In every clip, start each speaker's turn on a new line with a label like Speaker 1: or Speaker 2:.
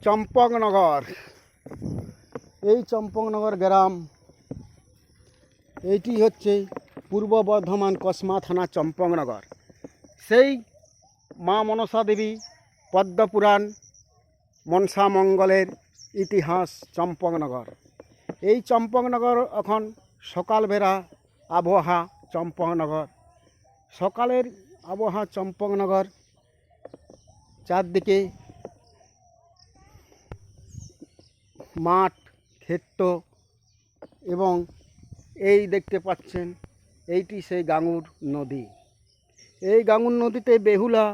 Speaker 1: চম্পকনগর। এই চম্পকনগর গ্রাম, এইটি হচ্ছে পূর্ব বর্ধমান কসমা থানা চম্পকনগর। সেই মা মনসা দেবী পদ্মপুরাণ মনসা মঙ্গলের ইতিহাস চম্পকনগর। এই চম্পকনগর এখন সকালবেলা আবহাওয়া চম্পকনগর, সকালের আবহাওয়া চম্পকনগর, চারদিকে মাঠ ক্ষেত্র এবং এই দেখতে পাচ্ছেন এইটি সেই গাঙুর নদী। এই গাঙুর নদীতে বেহুলা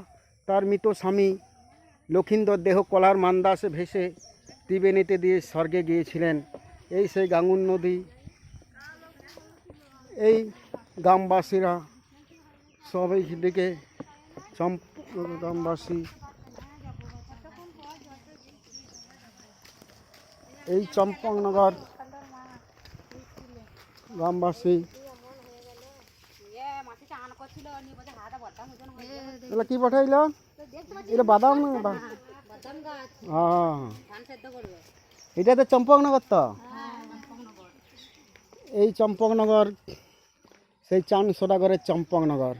Speaker 1: তার মৃত স্বামী লক্ষিন্দর দেহ কলার মান্দাসে ভেসে ত্রিবেণীতে দিয়ে স্বর্গে গিয়েছিলেন। এই সেই গাঙুর নদী। এই গ্রামবাসীরা সব এই দিকে গ্রামবাসী এই চম্পকনগর গ্রামবাসী এগুলো কি পাঠাইল? এটা বাদাম না? হ্যাঁ, এটা তো চম্পকনগর। তো এই চম্পকনগর সেই চান সদাগরের চম্পকনগর।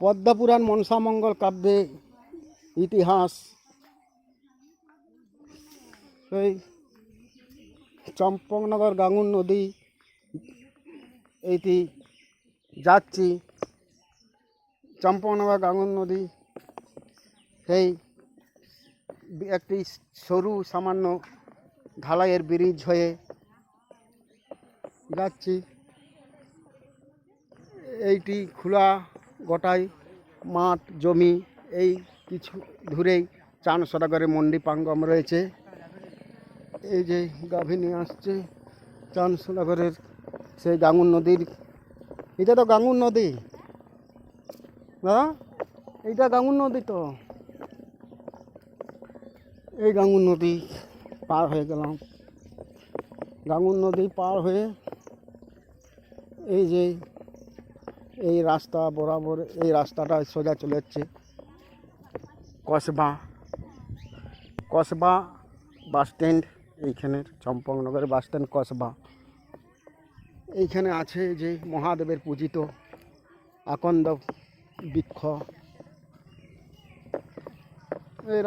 Speaker 1: পদ্মপুরাণ মনসামঙ্গল কাব্যে ইতিহাস সেই চম্পকনগর গাঙুর নদী। এইটি যাচ্ছি চম্পকনগর গাঙুর নদী। সেই একটি সরু সামান্য ঢালাইয়ের ব্রিজ হয়ে যাচ্ছি। এইটি খোলা গোটাই মাঠ জমি। এই কিছু দূরেই চান সদাগরের মন্ডি পাঙ্গম রয়েছে। এই যে গাভী নিয়ে আসছে চান সদাগরের সেই গাঙুর নদীর। এটা তো গাঙুর নদী দাদা, এইটা গাঙুর নদী। তো এই গাঙুর নদী পার হয়ে গেলাম। গাঙুর নদী পার হয়ে এই যে এই রাস্তা বরাবর, এই রাস্তাটা সোজা চলে যাচ্ছে কসবা বাস স্ট্যান্ড। এইখানের চম্পকনগরের বাস স্ট্যান্ড কসবা। এইখানে আছে যে মহাদেবের পূজিত আকন্দ বৃক্ষ। এই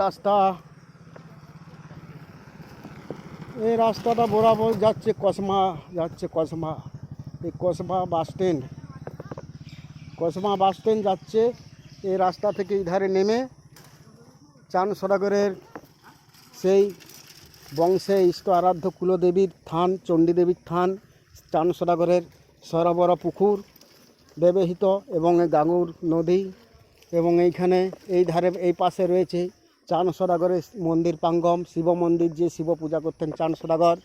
Speaker 1: রাস্তাটা বরাবর যাচ্ছে কসমা, এই কসবা বাস স্ট্যান্ড যাচ্ছে। এই রাস্তা থেকে ইধারে নেমে চান সদাগরের সেই বংশে ইষ্ট আরাধ্য কুলদেবীর থান, চণ্ডীদেবীর থান, চান সদাগরের সরোবর পুকুর ব্যবহৃত এবং গাঙুর নদী। এবং এইখানে এই ধারে এই পাশে রয়েছে চান সদাগরের মন্দির পাঙ্গম, শিব মন্দির, যে শিব পূজা করতেন চান সদাগর,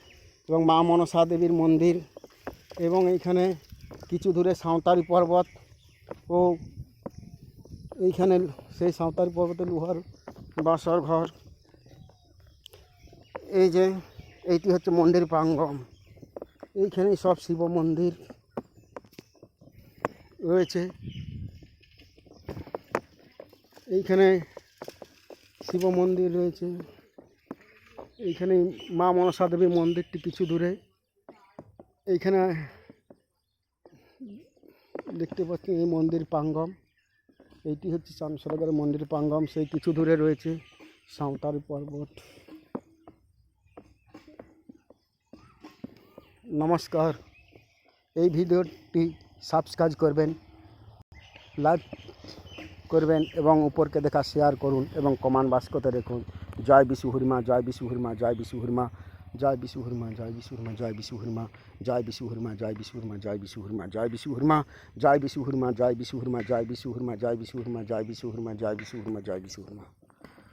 Speaker 1: এবং মা মনসা দেবীর মন্দির। এবং এইখানে কিছু দূরে সাঁওতারি পর্বত ও এইখানে সেই সাঁওতারি পর্বতে লোহার বাসর ঘর। এই যে এইটি হচ্ছে মন্দির প্রাঙ্গণ। এইখানেই সব শিব মন্দির রয়েছে। এইখানে শিব মন্দির রয়েছে। এইখানে মা মনসা দেবীর মন্দিরটি কিছু দূরে। এইখানে দেখতে পাচ্ছি এই মন্দির প্রাঙ্গণ। এইটি হচ্ছে চান সদাগরের মন্দির প্রাঙ্গণ। সেই কিছু দূরে রয়েছে সাঁওতারি পর্বত। নমস্কার। এই ভিডিওটি সাবস্ক্রাইব করবেন, লাইক করবেন এবং উপরকে দেখা শেয়ার করুন এবং কমেন্ট বাক্সতে দেখুন। জয় বিশু হরিমা, জয় বিশু হরিমা, জয় বিশু হরিমা, জয় বিশু হরিমা, জয় বিশু হরিমা, জয় বিশু হরিমা, জয় বিশু হরিমা, জয় বিশু হরিমা, জয় বিশু হরিমা, জয় বিশু হরিমা, জয় বিশু হরিমা, জয় বিশু হরিমা, জয় বিশু হরিমা, জয় বিশু হরিমা, জয় বিশু হরিমা, জয় বিশু হরিমা, জয় বিশু হরিমা।